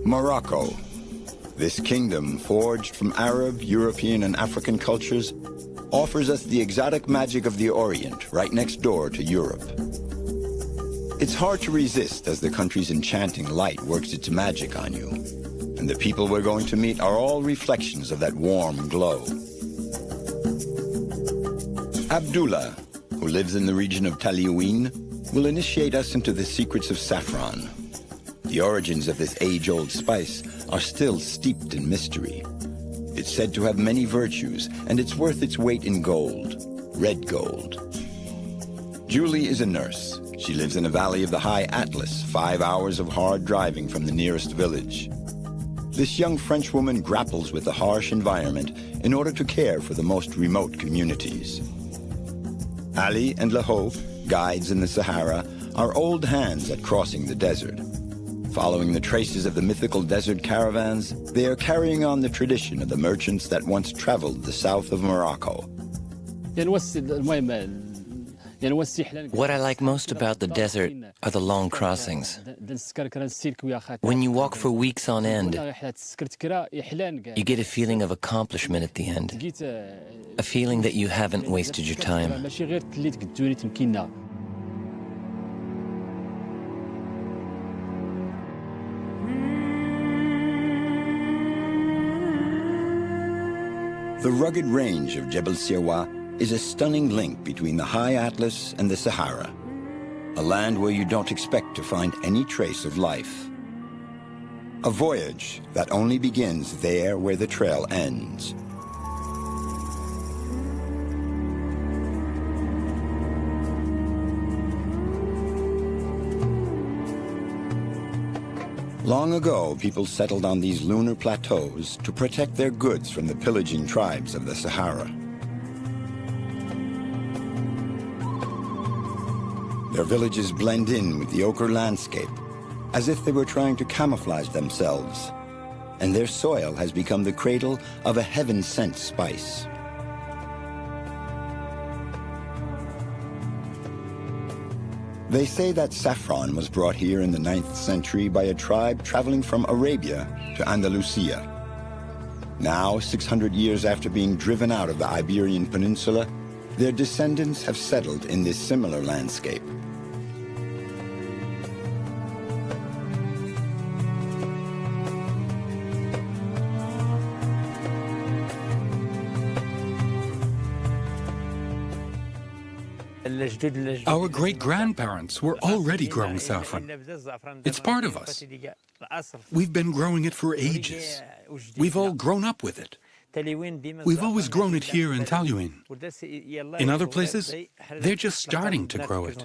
Morocco. This kingdom, forged from Arab, European, and African cultures, offers us the exotic magic of the Orient, right next door to Europe. It's hard to resist as the country's enchanting light works its magic on you. And the people we're going to meet are all reflections of that warm glow. Abdullah, who lives in the region of Taliouine, will initiate us into the secrets of saffron. The origins of this age-old spice are still steeped in mystery. It's said to have many virtues, and it's worth its weight in gold, red gold. Julie is a nurse. She lives in a valley of the high Atlas, 5 hours of hard driving from the nearest village. This young Frenchwoman grapples with the harsh environment in order to care for the most remote communities. Ali and Laho, guides in the Sahara, are old hands at crossing the desert. Following the traces of the mythical desert caravans, they are carrying on the tradition of the merchants that once traveled the south of Morocco. What I like most about the desert are the long crossings. When you walk for weeks on end, you get a feeling of accomplishment at the end, a feeling that you haven't wasted your time. The rugged range of Jebel Sirwa is a stunning link between the high Atlas and the Sahara, a land where you don't expect to find any trace of life. A voyage that only begins there where the trail ends. Long ago, people settled on these lunar plateaus to protect their goods from the pillaging tribes of the Sahara. Their villages blend in with the ochre landscape, as if they were trying to camouflage themselves, and their soil has become the cradle of a heaven-sent spice. They say that saffron was brought here in the 9th century by a tribe traveling from Arabia to Andalusia. Now, 600 years after being driven out of the Iberian Peninsula, their descendants have settled in this similar landscape. Our great-grandparents were already growing saffron. It's part of us. We've been growing it for ages. We've all grown up with it. We've always grown it here in Taliouine. In other places, they're just starting to grow it.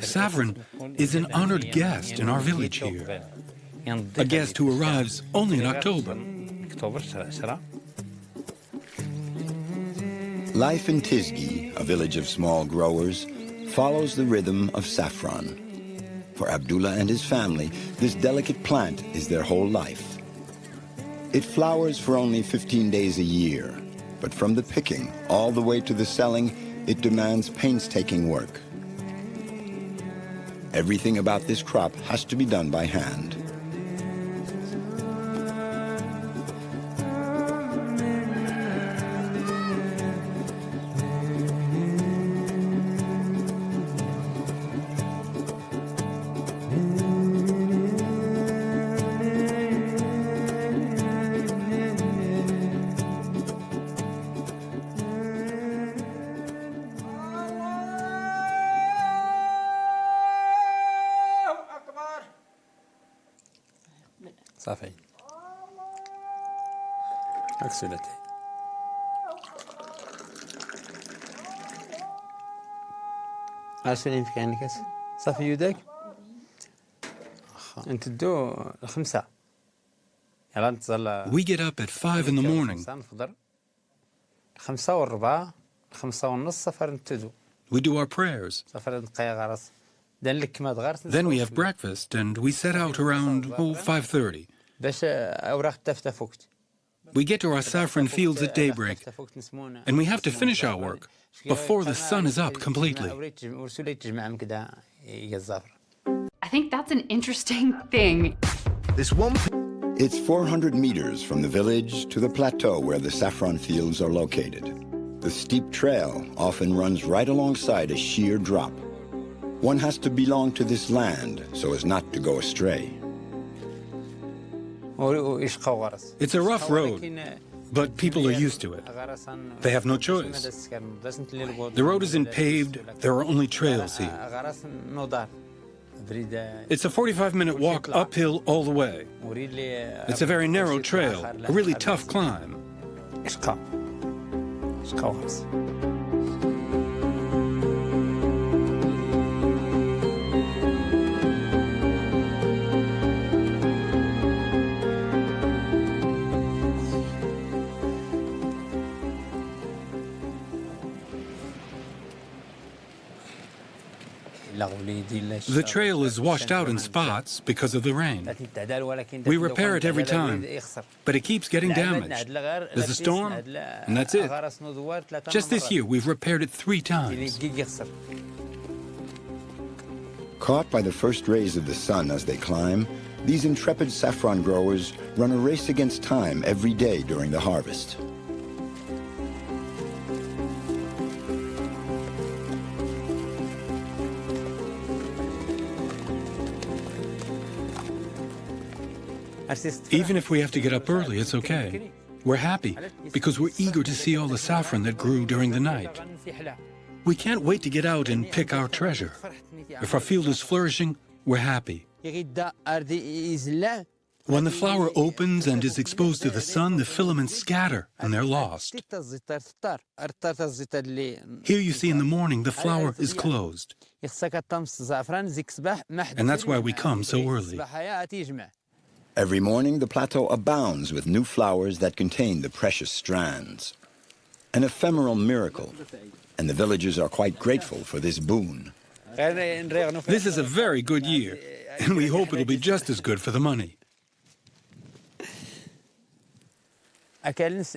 Saffron is an honored guest in our village here. A guest who arrives only in October. Life in Tizgi, a village of small growers, follows the rhythm of saffron. For Abdullah and his family, this delicate plant is their whole life. It flowers for only 15 days a year, but from the picking all the way to the selling, it demands painstaking work. Everything about this crop has to be done by hand. صافي أكسلتي أرسلين في كأنك صافي يودك أنت تدو الخمسة يلا نتظل We get up at 5 in the morning. خمسة وربع خمسة ونص سفر نتدو We do our prayers. سفر نقيا غرس Then we have breakfast and we set out around 5:30. We get to our saffron fields at daybreak, and we have to finish our work before the sun is up completely. I think that's an interesting thing. It's 400 meters from the village to the plateau where the saffron fields are located. The steep trail often runs right alongside a sheer drop. One has to belong to this land so as not to go astray. It's a rough road, but people are used to it. They have no choice. The road isn't paved, there are only trails here. It's a 45-minute walk uphill all the way. It's a very narrow trail, a really tough climb. The trail is washed out in spots because of the rain. We repair it every time, but it keeps getting damaged. There's a storm, and that's it. Just this year, we've repaired it 3 times. Caught by the first rays of the sun as they climb, these intrepid saffron growers run a race against time every day during the harvest. Even if we have to get up early, it's okay. We're happy because we're eager to see all the saffron that grew during the night. We can't wait to get out and pick our treasure. If our field is flourishing, we're happy. When the flower opens and is exposed to the sun, the filaments scatter and they're lost. Here you see in the morning the flower is closed. And that's why we come so early. Every morning, the plateau abounds with new flowers that contain the precious strands. An ephemeral miracle, and the villagers are quite grateful for this boon. This is a very good year, and we hope it'll be just as good for the money.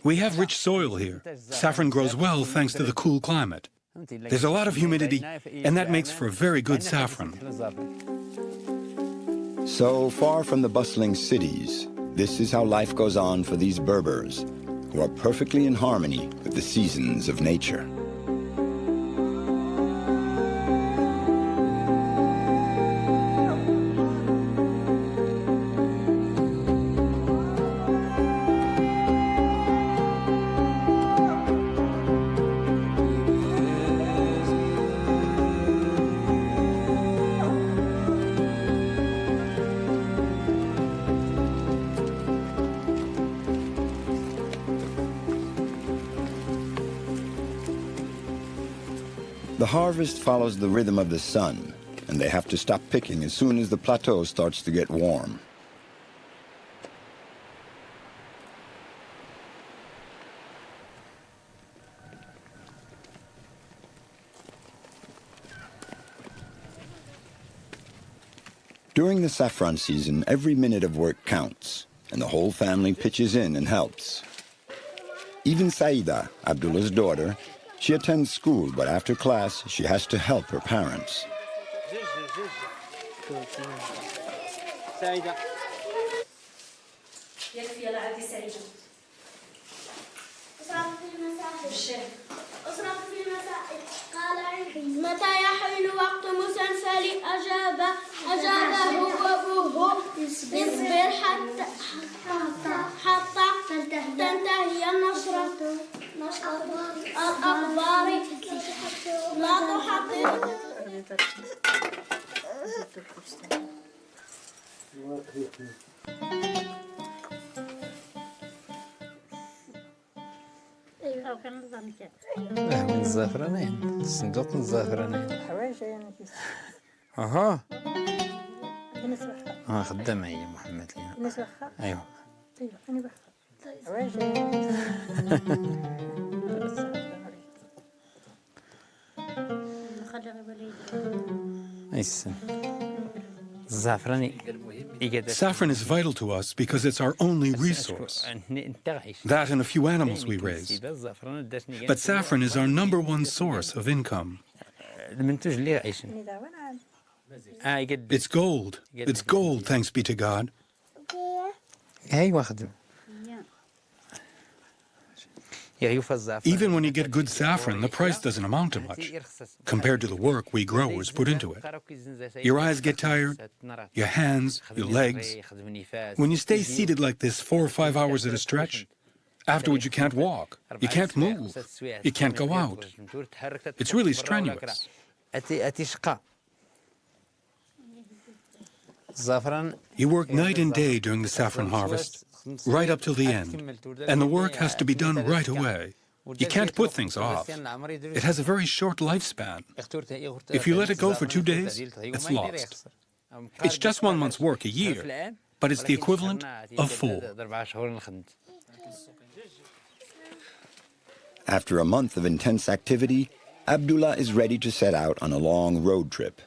We have rich soil here. Saffron grows well thanks to the cool climate. There's a lot of humidity, and that makes for very good saffron. So far from the bustling cities, this is how life goes on for these Berbers, who are perfectly in harmony with the seasons of nature. The harvest follows the rhythm of the sun, and they have to stop picking as soon as the plateau starts to get warm. During the saffron season, every minute of work counts, and the whole family pitches in and helps. Even Saida, Abdullah's daughter, she attends school, but after class, she has to help her parents. متى يحل وقت مسلسل أجابه أبوه اصبر حتى تنتهي نشرة الأخبار لا تحطم من الزعفرانين الصندوق من الزعفرانين اها خدامة هي محمد لينا ايوه أنا الزعفراني Saffron is vital to us because it's our only resource. That and a few animals we raise. But saffron is our #1 source of income. It's gold. It's gold, thanks be to God. Even when you get good saffron, the price doesn't amount to much compared to the work we growers put into it. Your eyes get tired, your hands, your legs. When you stay seated like this 4 or 5 hours at a stretch, afterwards you can't walk, you can't move, you can't go out. It's really strenuous. You work night and day during the saffron harvest, right up till the end, and the work has to be done right away. You can't put things off. It has a very short lifespan. If you let it go for 2 days, it's lost. It's just 1 month's work a year, but it's the equivalent of 4. After a month of intense activity, Abdullah is ready to set out on a long road trip.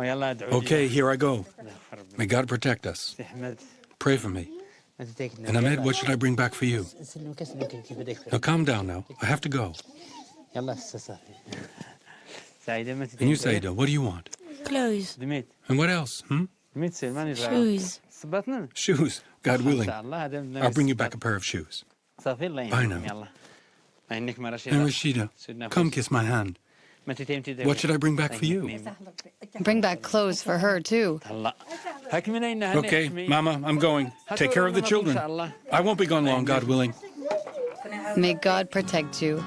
Okay, here I go. May God protect us. Pray for me. And Ahmed, what should I bring back for you? Now calm down now. I have to go. And you, Saida, what do you want? Clothes. And what else? Shoes. Shoes, God willing. I'll bring you back a pair of shoes. Bye now. And Rashida, come kiss my hand. What should I bring back for you? Bring back clothes for her, too. Okay, Mama, I'm going. Take care of the children. I won't be gone long, God willing. May God protect you.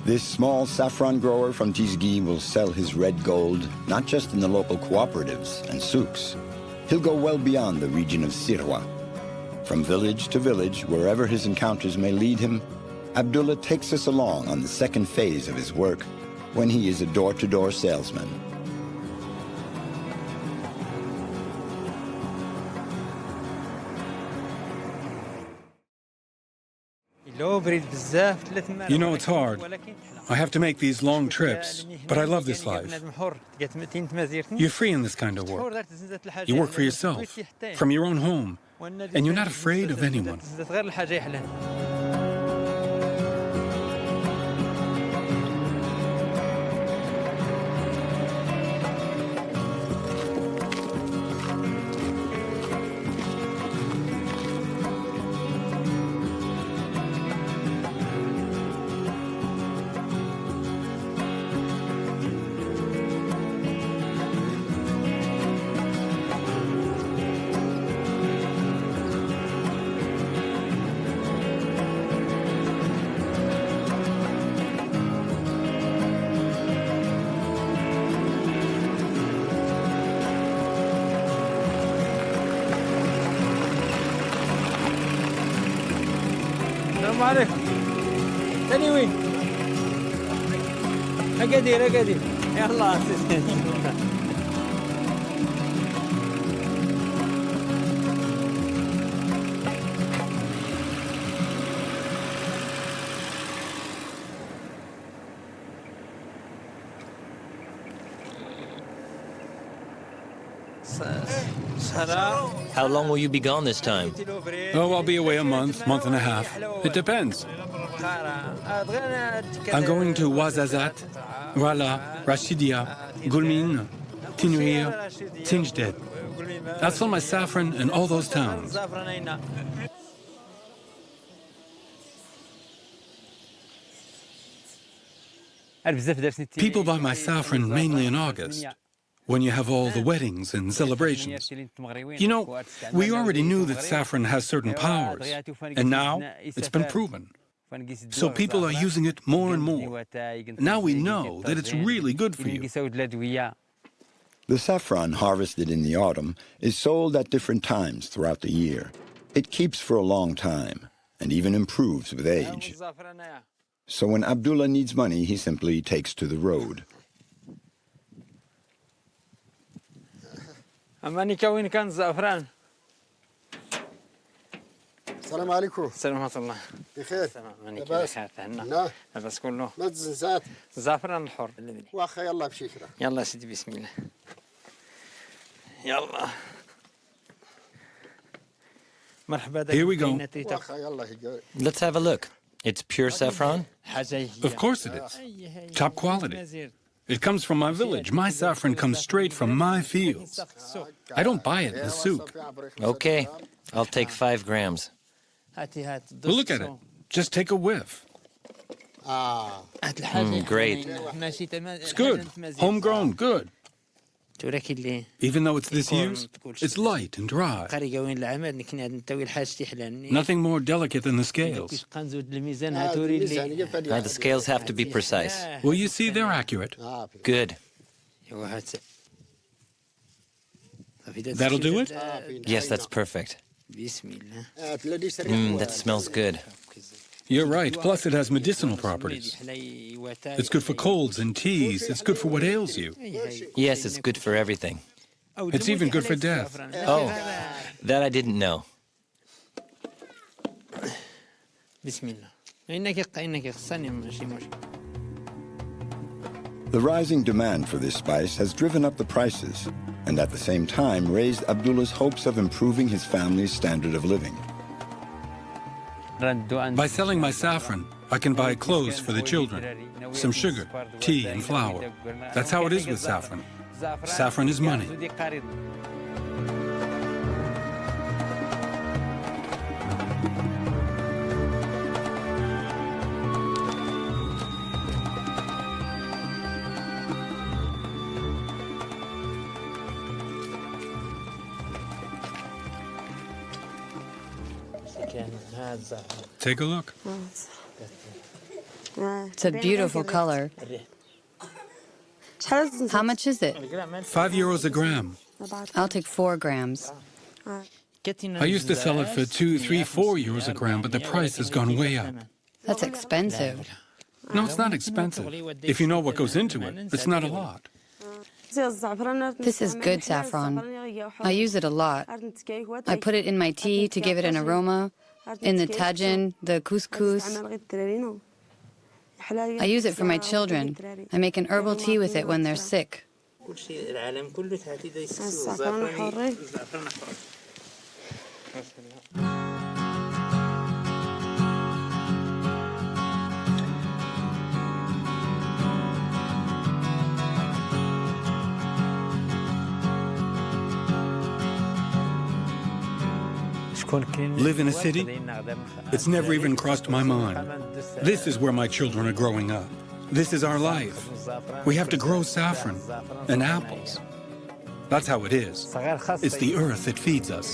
This small saffron grower from Tizgi will sell his red gold not just in the local cooperatives and souks. He'll go well beyond the region of Sirwa. From village to village, wherever his encounters may lead him, Abdullah takes us along on the second phase of his work when he is a door-to-door salesman. You know, it's hard. I have to make these long trips, but I love this life. You're free in this kind of work. You work for yourself, from your own home, and you're not afraid of anyone. السلام عليكم. ثاني وين؟ أقدر يلا How long will you be gone this time? Oh, I'll be away a month, month and a half. It depends. I'm going to Ouarzazate, Rala, Rashidia, Gulmin, Tinouir, Tinjded. I'll sell my saffron in all those towns. People buy my saffron mainly in August, when you have all the weddings and celebrations. You know, we already knew that saffron has certain powers, and now it's been proven. So people are using it more and more. Now we know that it's really good for you. The saffron harvested in the autumn is sold at different times throughout the year. It keeps for a long time and even improves with age. So when Abdullah needs money, he simply takes to the road. السلام عليكم. السلام ورحمة الله. بخير. مانيك لاباس؟ بخير تهنا. لا. لاباس كله. ما تزنزات. زعفران الحر. واخا يلا بشكرا. يلا سيدي بسم الله. يلا. مرحبا. Here we go. واخا يلا. Let's have a look. It's pure saffron? Of course it is. Top quality. It comes from my village. My saffron comes straight from my fields. I don't buy it in the souk. Okay, I'll take 5 grams. Well, look at it. Just take a whiff. Great. It's good. Homegrown, good. Even though it's this year's, it's light and dry. Nothing more delicate than the scales. The scales have to be precise. Well, you see, they're accurate. Good. That'll do it? Yes, that's perfect. That smells good. You're right. Plus, it has medicinal properties. It's good for colds and teas. It's good for what ails you. Yes, it's good for everything. It's even good for death. Oh, that I didn't know. The rising demand for this spice has driven up the prices and at the same time raised Abdullah's hopes of improving his family's standard of living. By selling my saffron, I can buy clothes for the children, some sugar, tea, and flour. That's how it is with saffron. Saffron is money. Take a look. It's a beautiful color. How much is it? €5 a gram. I'll take 4 grams. I used to sell it for €2, €3, €4 a gram, but the price has gone way up. That's expensive. No, it's not expensive. If you know what goes into it, it's not a lot. This is good saffron. I use it a lot. I put it in my tea to give it an aroma, in the tajin, the couscous. I use it for my children. I make an herbal tea with it when they're sick. Live in a city? It's never even crossed my mind. This is where my children are growing up. This is our life. We have to grow saffron and apples. That's how it is. It's the earth that feeds us.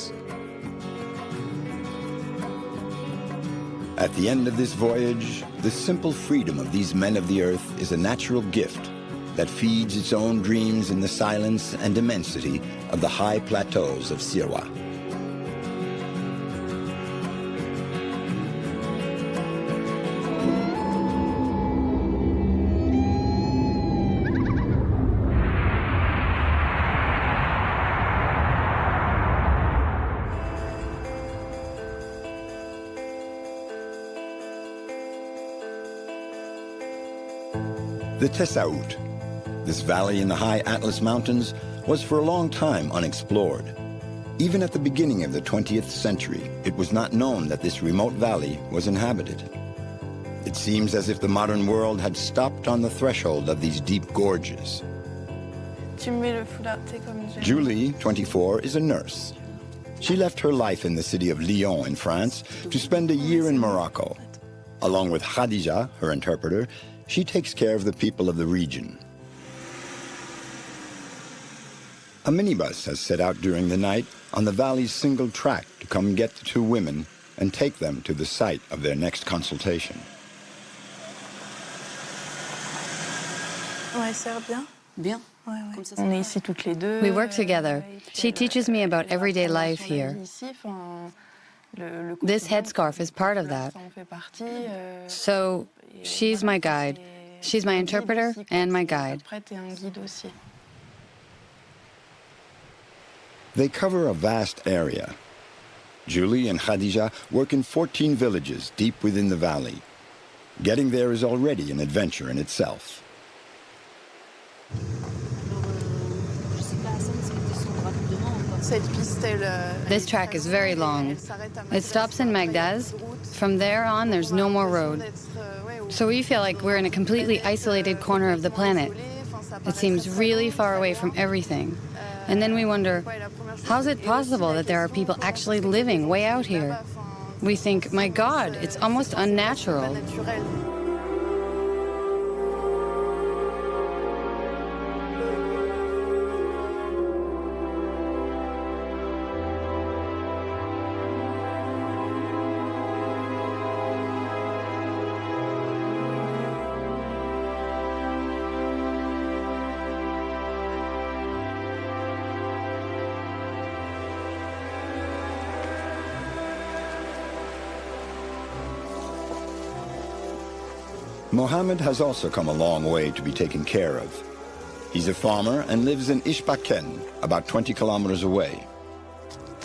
At the end of this voyage, the simple freedom of these men of the earth is a natural gift that feeds its own dreams in the silence and immensity of the high plateaus of Sirwa. The Tessaout, this valley in the high Atlas Mountains, was for a long time unexplored. Even at the beginning of the 20th century, it was not known that this remote valley was inhabited. It seems as if the modern world had stopped on the threshold of these deep gorges. Julie, 24, is a nurse. She left her life in the city of Lyon in France to spend a year in Morocco. Along with Khadija, her interpreter, she takes care of the people of the region. A minibus has set out during the night on the valley's single track to come get the 2 women and take them to the site of their next consultation. We work together. She teaches me about everyday life here. This headscarf is part of that. So she's my guide. She's my interpreter and my guide. They cover a vast area. Julie and Khadija work in 14 villages deep within the valley. Getting there is already an adventure in itself. This track is very long. It stops in Magdaz. From there on, there's no more road. So we feel like we're in a completely isolated corner of the planet. It seems really far away from everything. And then we wonder, how's it possible that there are people actually living way out here? We think, my God, it's almost unnatural. Mohammed has also come a long way to be taken care of. He's a farmer and lives in Ishbaken, about 20 kilometers away.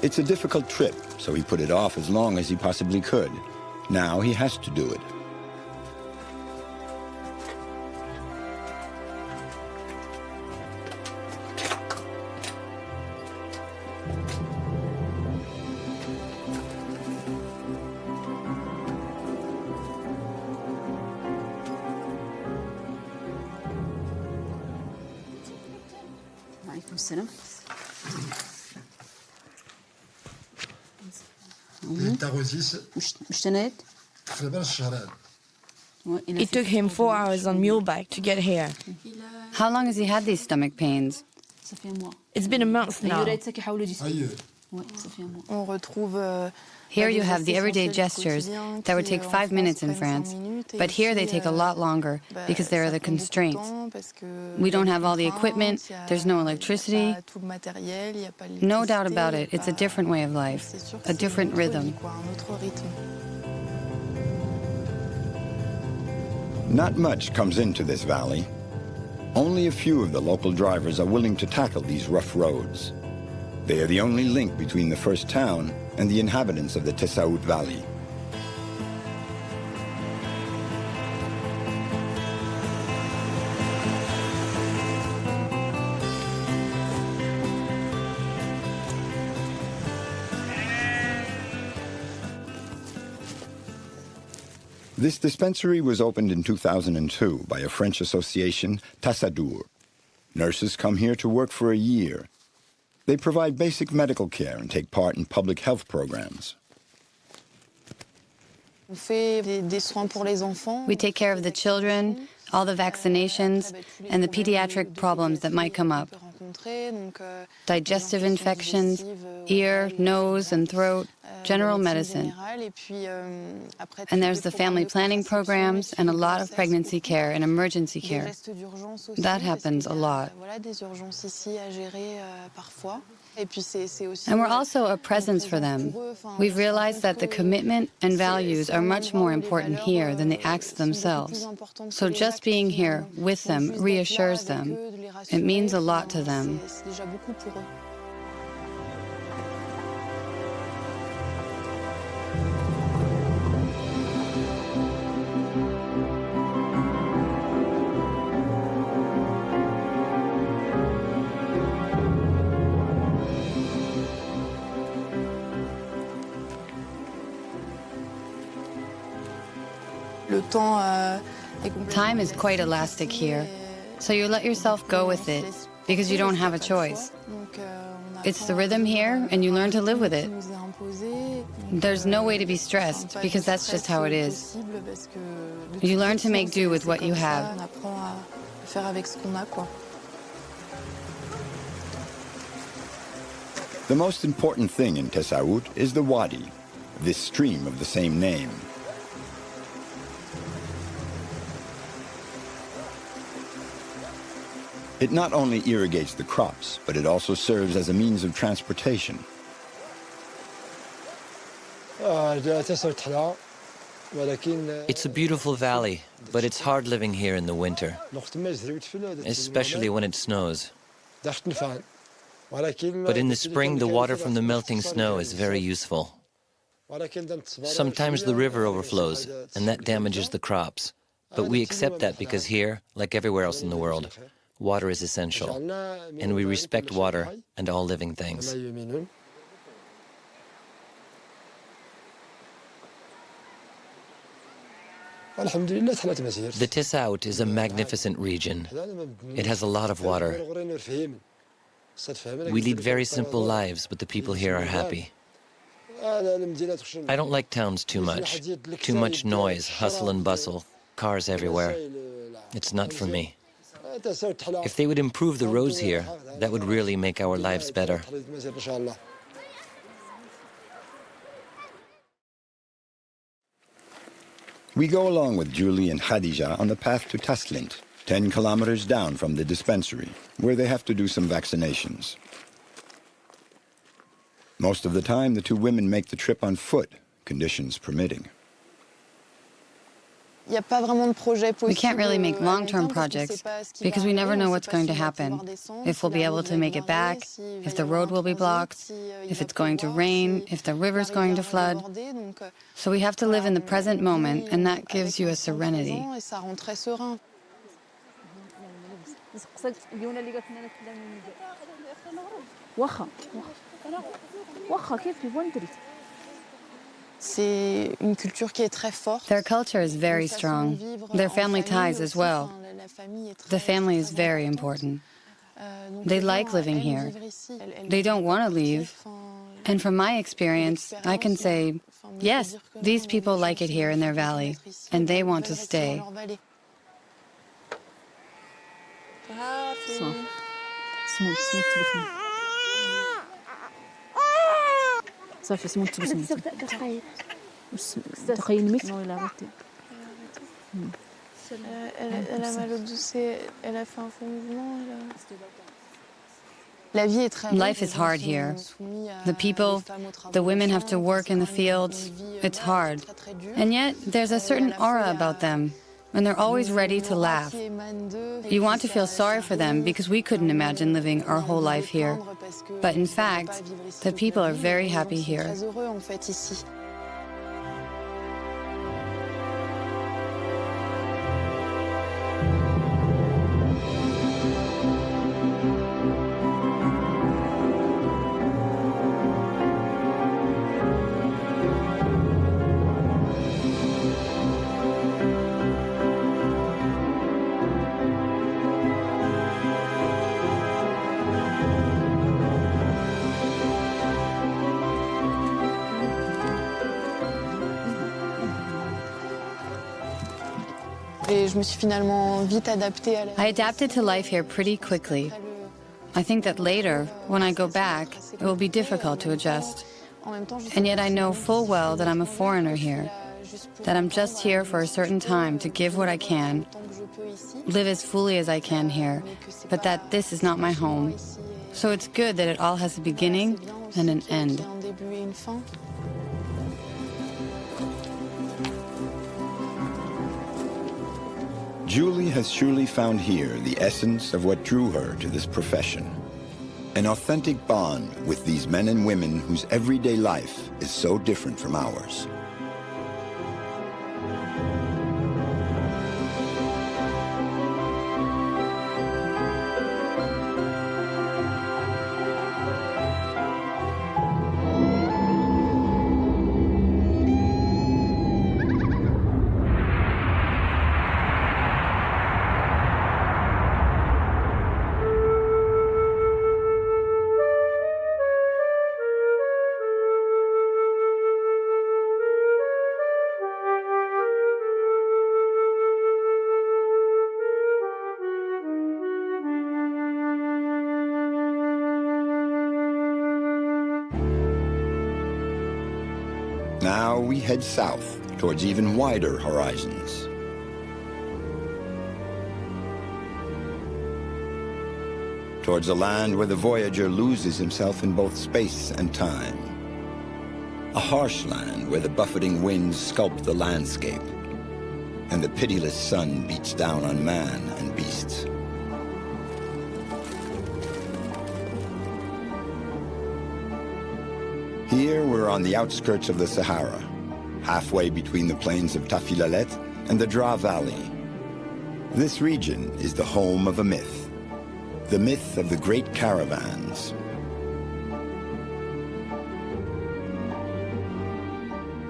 It's a difficult trip, so he put it off as long as he possibly could. Now he has to do it. It took him 4 hours on muleback to get here. How long has he had these stomach pains? It's been a month now. Here you have the everyday gestures that would take 5 minutes in France, but here they take a lot longer because there are the constraints. We don't have all the equipment, there's no electricity. No doubt about it, it's a different way of life, a different rhythm. Not much comes into this valley. Only a few of the local drivers are willing to tackle these rough roads. They are the only link between the first town and the inhabitants of the Tessaout Valley. This dispensary was opened in 2002 by a French association, Tassadour. Nurses come here to work for a year. They provide basic medical care and take part in public health programs. We take care of the children, all the vaccinations, and the pediatric problems that might come up. Digestive infections, ear, nose, and throat, general medicine. And there's the family planning programs and a lot of pregnancy care and emergency care. That happens a lot. And we're also a presence for them. We've realized that the commitment and values are much more important here than the acts themselves. So just being here with them reassures them. It means a lot to them. Time is quite elastic here, so you let yourself go with it because you don't have a choice. It's the rhythm here, and you learn to live with it. There's no way to be stressed because that's just how it is. You learn to make do with what you have. The most important thing in Tessaout is the Wadi, this stream of the same name. It not only irrigates the crops, but it also serves as a means of transportation. It's a beautiful valley, but it's hard living here in the winter, especially when it snows. But in the spring, the water from the melting snow is very useful. Sometimes the river overflows, and that damages the crops. But we accept that because here, like everywhere else in the world, water is essential, and we respect water and all living things. The Tissaout is a magnificent region. It has a lot of water. We lead very simple lives, but the people here are happy. I don't like towns too much. Too much noise, hustle and bustle, cars everywhere. It's not for me. If they would improve the roads here, that would really make our lives better. We go along with Julie and Khadija on the path to Taslint, 10 kilometers down from the dispensary, where they have to do some vaccinations. Most of the time, the two women make the trip on foot, conditions permitting. We can't really make long-term projects because we never know what's going to happen. If we'll be able to make it back, if the road will be blocked, if it's going to rain, if the river's going to flood. So we have to live in the present moment, and that gives you a serenity. Their culture is very strong. Their family ties as well. The family is very important. They like living here. They don't want to leave. And from my experience, I can say, yes, these people like it here in their valley, and they want to stay. صافي سموت تبسم تخيل ميت Elle a mal au dos, elle a fait un faux mouvement. Life is hard here. The people, the women have to work in the fields. It's hard. And yet, there's a certain aura about them, and they're always ready to laugh. You want to feel sorry for them because we couldn't imagine living our whole life here. But in fact, the people are very happy here. I adapted to life here pretty quickly. I think that later, when I go back, it will be difficult to adjust. And yet I know full well that I'm a foreigner here, that I'm just here for a certain time to give what I can, live as fully as I can here, but that this is not my home. So it's good that it all has a beginning and an end. Julie has surely found here the essence of what drew her to this profession. An authentic bond with these men and women whose everyday life is so different from ours. Now we head south towards even wider horizons. Towards a land where the voyager loses himself in both space and time. A harsh land where the buffeting winds sculpt the landscape and the pitiless sun beats down on man and beasts. Here we're on the outskirts of the Sahara, halfway between the plains of Tafilalet and the Dra Valley. This region is the home of a myth, the myth of the great caravans.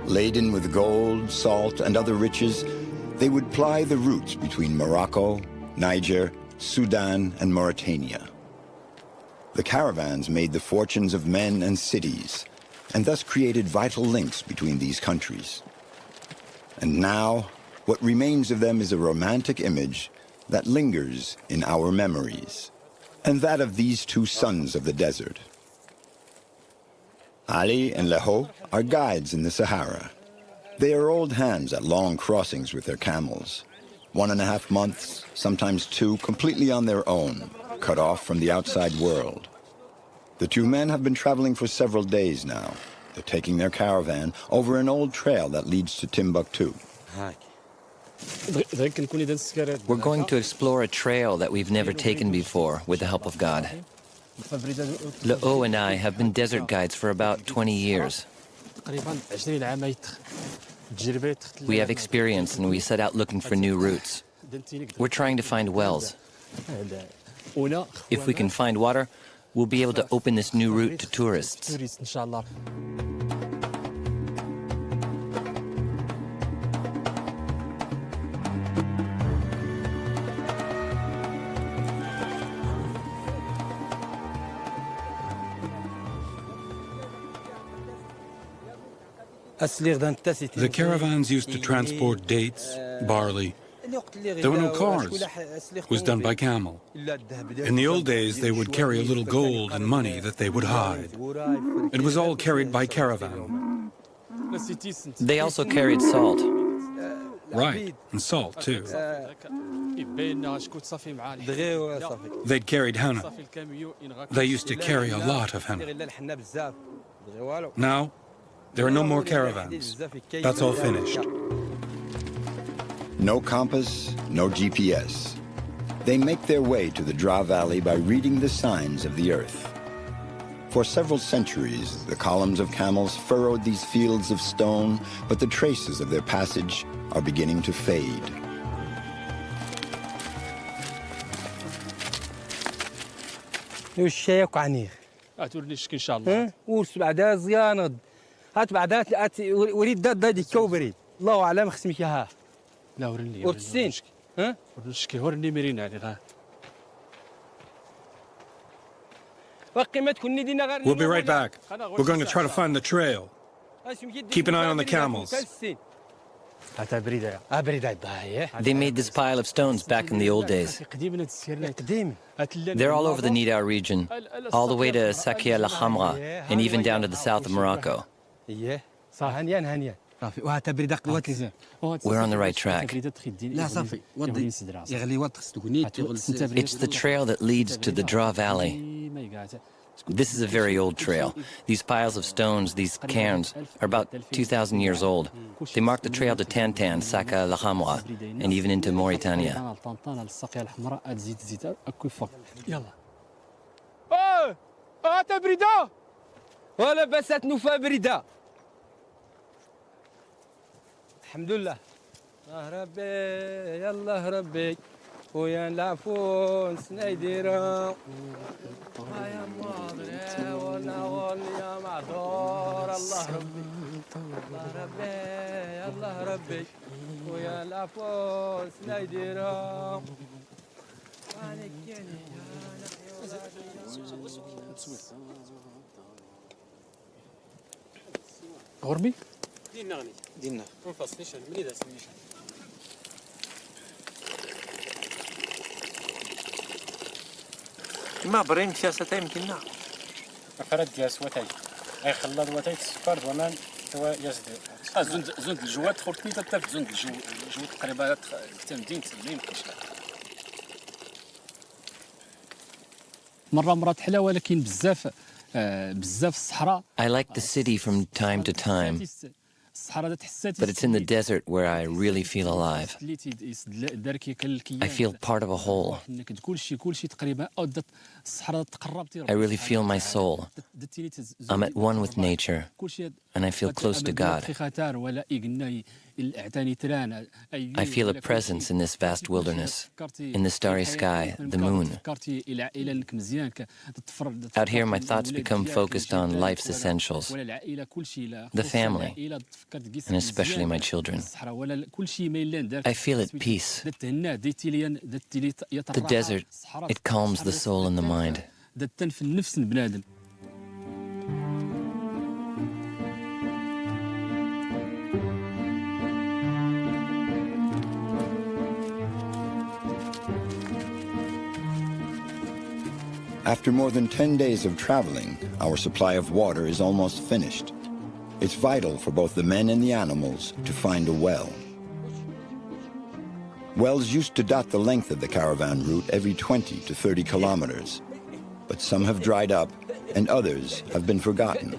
Laden with gold, salt, and other riches, they would ply the routes between Morocco, Niger, Sudan, and Mauritania. The caravans made the fortunes of men and cities, and thus created vital links between these countries. And now, what remains of them is a romantic image that lingers in our memories, and that of these two sons of the desert. Ali and Leho are guides in the Sahara. They are old hands at long crossings with their camels. 1.5 months, sometimes 2, completely on their own, cut off from the outside world. The two men have been traveling for several days now. They're taking their caravan over an old trail that leads to Timbuktu. We're going to explore a trail that we've never taken before with the help of God. Le'o and I have been desert guides for about 20 years. We have experience and we set out looking for new routes. We're trying to find wells. If we can find water, we'll be able to open this new route to tourists. The caravans used to transport dates, barley. There were no cars. It was done by camel. In the old days, they would carry a little gold and money that they would hide. It was all carried by caravan. They also carried salt. Right, and salt too. They'd carried henna. They used to carry a lot of henna. Now, there are no more caravans. That's all finished. No compass, no GPS. They make their way to the Dra Valley by reading the signs of the earth. For several centuries, the columns of camels furrowed these fields of stone, but the traces of their passage are beginning to fade. هات بعدات وريد داد كوبري الله اعلم خصمك ها لا ورني ورتسين ها ورنشكي ورني مرينا علي غا We'll be right back. We're going to try to find the trail. Keep an eye on the camels. They made this pile of stones back in the old days. They're all over the Nidau region, all the way to Sakia La Hamra, and even down to the south of Morocco. We're on the right track. It's the trail that leads to the Dra Valley. This is a very old trail. These piles of stones, these cairns, are about 2,000 years old. They mark the trail to Tantan, Saka, La Hamra, and even into Mauritania. الحمد لله ربي يلا ربي ويا العفون سنيديرا يا ماضري ونغول يا معذور الله ربي الله ربي يلا ربي ويا العفون سنيديرا غربي دينا منفصليش مني دا سميش ما بريم سياسة يمكننا أفراد جاس وتاي أي خلاد وتاي السكر ومان توا يزد زند الجوات خلتني تتف زند الجو تقريبا تمدين تسليم كشلا مرات حلا ولكن بزاف الصحراء I like the city from time to time. But it's in the desert where I really feel alive. I feel part of a whole. I really feel my soul. I'm at one with nature, and I feel close to God. I feel a presence in this vast wilderness, in the starry sky, the moon. Out here, my thoughts become focused on life's essentials, the family, and especially my children. I feel at peace. The desert, it calms the soul and the mind. After more than 10 days of traveling, our supply of water is almost finished. It's vital for both the men and the animals to find a well. Wells used to dot the length of the caravan route every 20 to 30 kilometers, but some have dried up and others have been forgotten.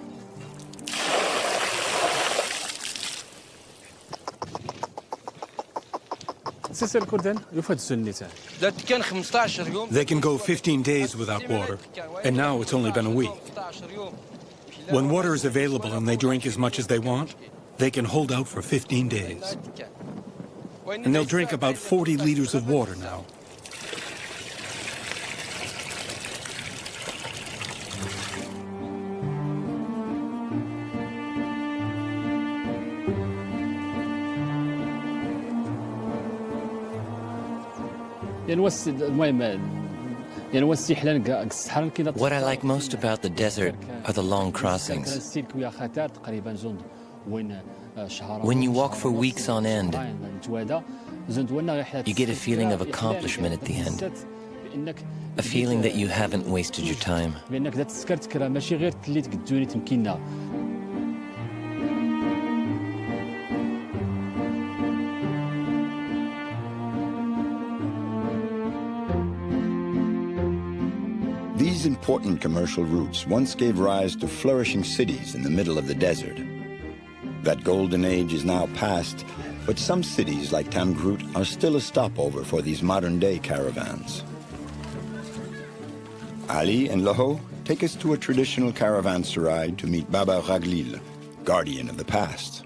They can go 15 days without water, and now it's only been a week. When water is available and they drink as much as they want, they can hold out for 15 days. And they'll drink about 40 liters of water now. What I like most about the desert are the long crossings. When you walk for weeks on end, you get a feeling of accomplishment at the end. A feeling that you haven't wasted your time. These important commercial routes once gave rise to flourishing cities in the middle of the desert. That golden age is now past, but some cities like Tamgrut are still a stopover for these modern-day caravans. Ali and Laho take us to a traditional caravanserai to meet Baba Raglil, guardian of the past.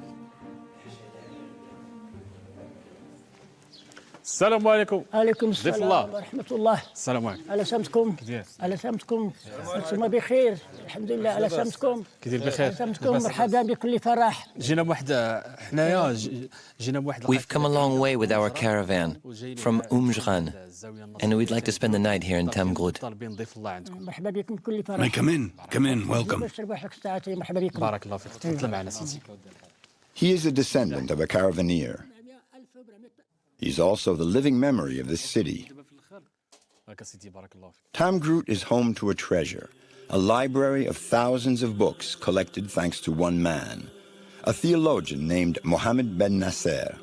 السلام عليكم. عليكم السلام ورحمة الله. السلام عليكم. على سلامتكم. على سلامتكم. انتم بخير الحمد لله على سلامتكم. كي بخير. على سلامتكم مرحبا بكل فرح. جينا بواحد حنايا جينا بواحد. We've come a long way with our caravan from Umjran, and we'd like to spend the night here in Tamgrut. مرحبا بكم بكل فرح. May come in, welcome. مرحبا بكم. بارك الله فيك. تفضل معنا سيدي. He is a descendant of a caravaneer. He's also the living memory of this city. Tamgrut is home to a treasure, a library of thousands of books collected thanks to one man, a theologian named Mohammed ben Nasser.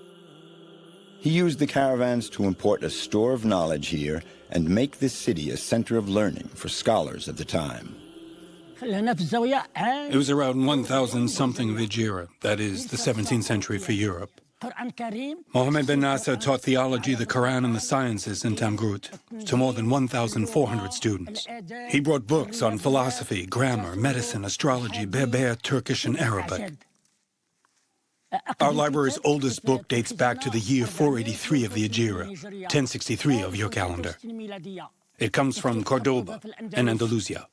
He used the caravans to import a store of knowledge here and make this city a center of learning for scholars of the time. It was around 1000-something Vijira, that is, the 17th century for Europe. Mohammed ben Nasser taught theology, the Quran, and the sciences in Tamgrut to more than 1,400 students. He brought books on philosophy, grammar, medicine, astrology, Berber, Turkish, and Arabic. Our library's oldest book dates back to the year 483 of the Hijra, 1063 of your calendar. It comes from Cordoba and Andalusia.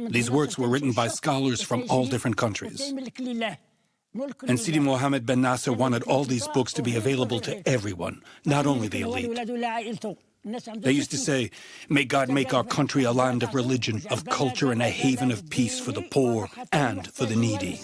These works were written by scholars from all different countries. And Sidi Mohammed ben Nasser wanted all these books to be available to everyone, not only the elite. They used to say, may God make our country a land of religion, of culture, and a haven of peace for the poor and for the needy.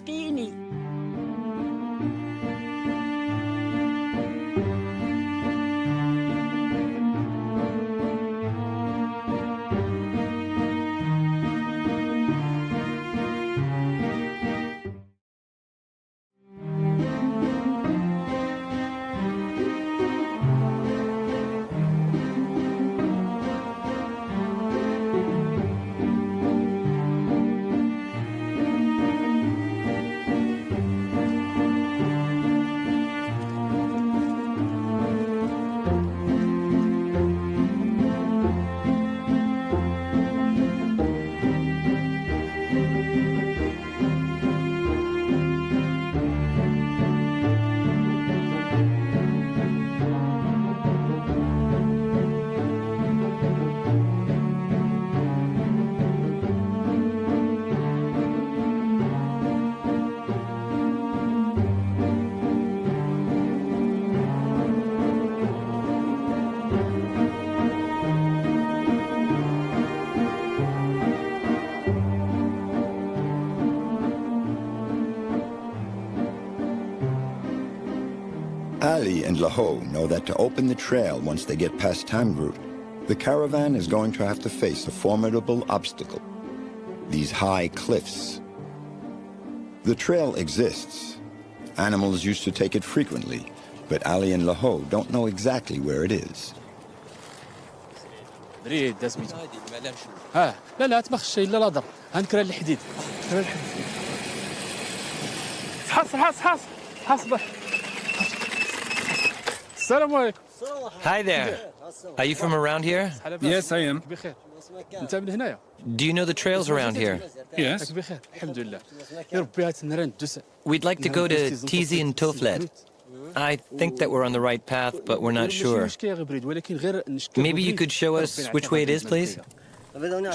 Ali and Laho know that to open the trail once they get past Tamgroot, the caravan is going to have to face a formidable obstacle: these high cliffs. The trail exists. Animals used to take it frequently, but Ali and Laho don't know exactly where it is. بريد دا سميتو لا تبخش الا لاضر هنكرا الحديد حاس السلام عليكم. Hi there. Are you from around here? Yes, I am. بخير انت من هنايا. Do you know the trails around here? Yes. بخير الحمد لله. يا ربي هات النيران ندوس. We'd like to go to Tizi and Toflet. I think that we're on the right path, but we're not sure. Maybe you could show us which way it is, please?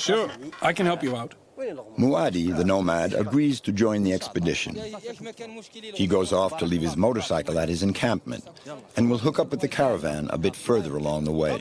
Sure, I can help you out. Muadi, the nomad, agrees to join the expedition. He goes off to leave his motorcycle at his encampment and will hook up with the caravan a bit further along the way.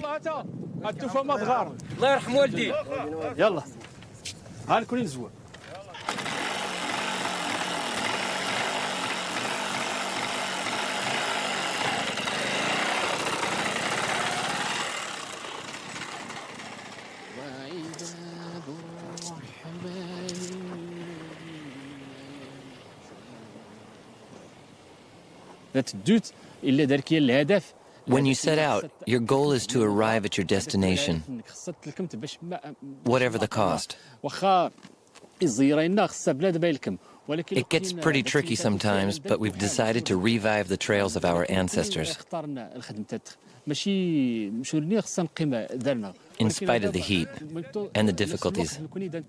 When you set out, your goal is to arrive at your destination, whatever the cost. It gets pretty tricky sometimes, but we've decided to revive the trails of our ancestors. In spite of the heat and the difficulties,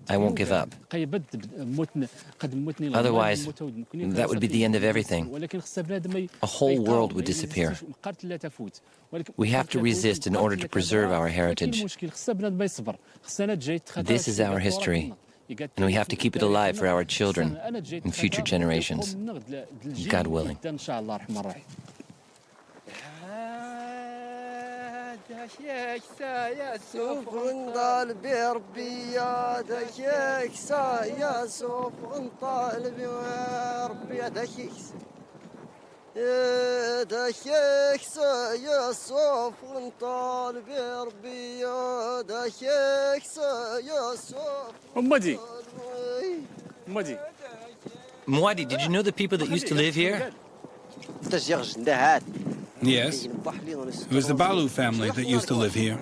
I won't give up. Otherwise, that would be the end of everything. A whole world would disappear. We have to resist in order to preserve our heritage. This is our history, and we have to keep it alive for our children and future generations, God willing. Muadi, did you know the people that used to live here? Yes. It was the Balu family that used to live here.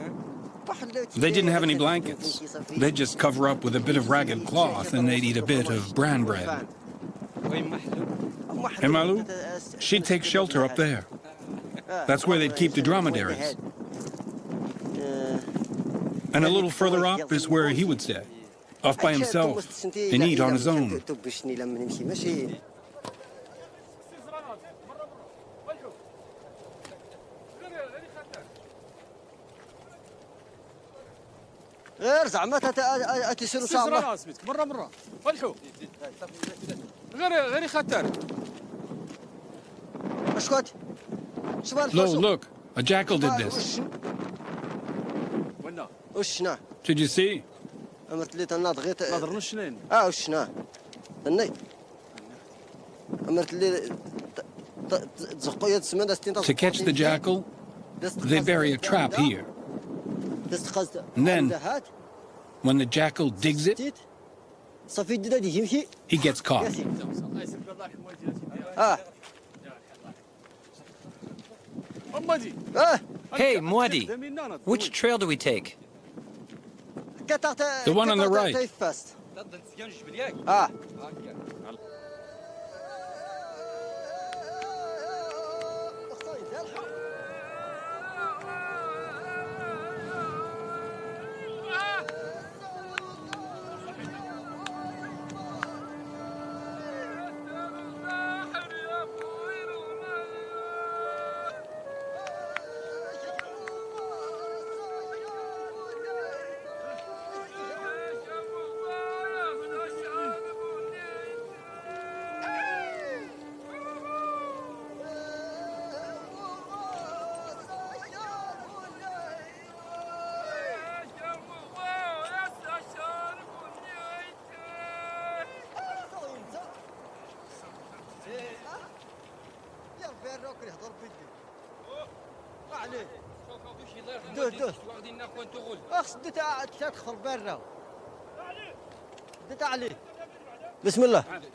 They didn't have any blankets. They'd just cover up with a bit of ragged cloth and they'd eat a bit of bran bread. And Malu, she'd take shelter up there. That's where they'd keep the dromedaries. And a little further up is where he would stay, off by himself, and eat on his own. غير زعما تسيروا ان شاء الله مره فلحوا غير خطر اسكت Look, a jackal did this. وشنا Did you see? امرت لي تناضغيت نظرنا شنين وشنا هني امرت لي تزقوا يد السمنه To catch the jackal, they bury a trap here. And then, when the jackal digs it, he gets caught. Hey, Muadi, which trail do we take? The one on the right.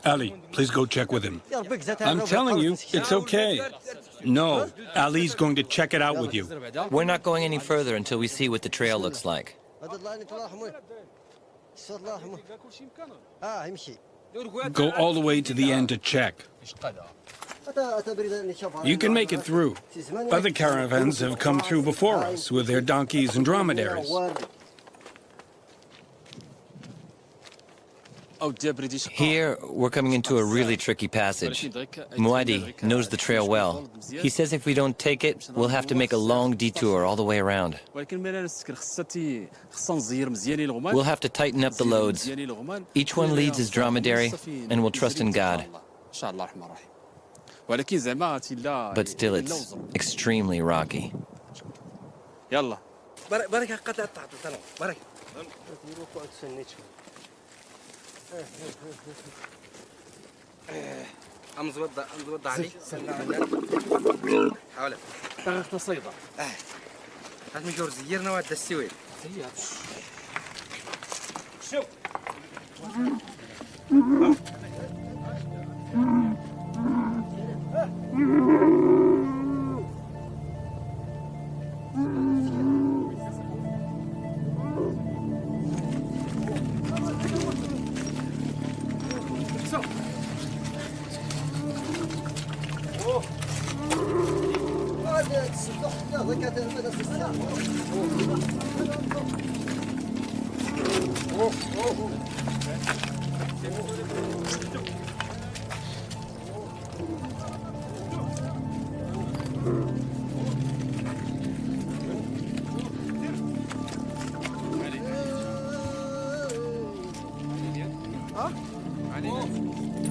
Ali, please go check with him. I'm telling you, it's okay. No, Ali's going to check it out with you. We're not going any further until we see what the trail looks like. Go all the way to the end to check. You can make it through. Other caravans have come through before us with their donkeys and dromedaries. Here, we're coming into a really tricky passage. Muadi knows the trail well. He says if we don't take it, we'll have to make a long detour all the way around. We'll have to tighten up the loads. Each one leads his dromedary, and we'll trust in God. But still, it's extremely rocky. مزود علي حاول تغير تصيدة هات مجور زيرنا وعد السويد شوف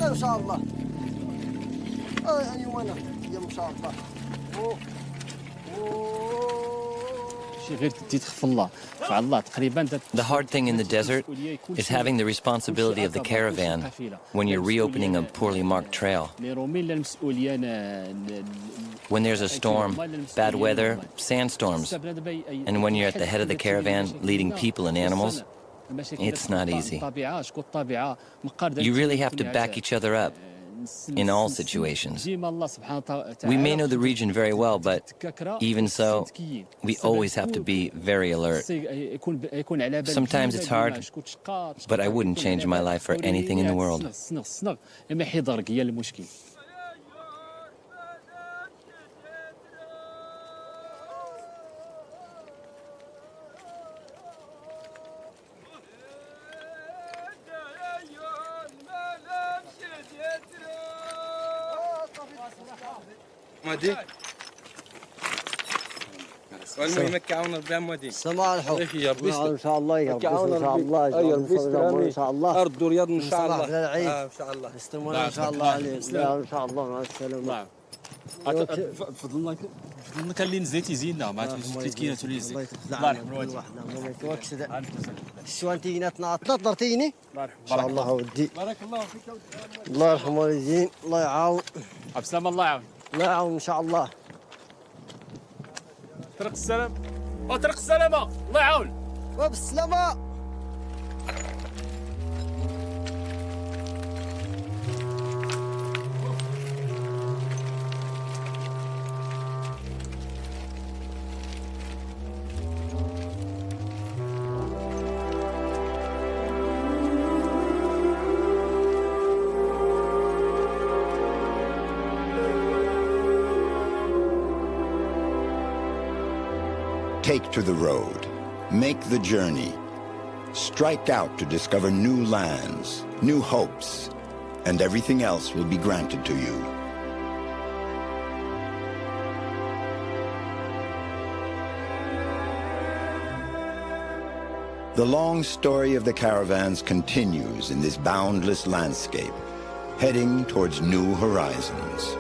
ما شاء الله أيوة أنا يا ما شاء الله The hard thing in the desert is having the responsibility of the caravan when you're reopening a poorly marked trail. When there's a storm, bad weather, sandstorms, and when you're at the head of the caravan leading people and animals, it's not easy. You really have to back each other up in all situations. We may know the region very well, but even so, we always have to be very alert. Sometimes it's hard, but I wouldn't change my life for anything in the world. مودي والمهم كعون ربي مودي سماع الحب يا ربي ان شاء الله يا رب ان شاء الله يا ربي ان شاء الله ارض ورياض ان شاء الله ان شاء الله استمر ان شاء الله عليه ان شاء الله مع السلامه فضلنا كان اللي نزيت يزيدنا مع كينا تولي زيد الله يرحم الوالدين شو انت جينا تنطرتيني ان شاء الله ودي بارك الله فيك الله يرحم الوالدين الله يعاون عبد السلام الله يعاون الله يعاون ان شاء الله طريق السلام طريق السلامة الله يعاون وبالسلامة Take to the road, make the journey, strike out to discover new lands, new hopes, and everything else will be granted to you. The long story of the caravans continues in this boundless landscape, heading towards new horizons.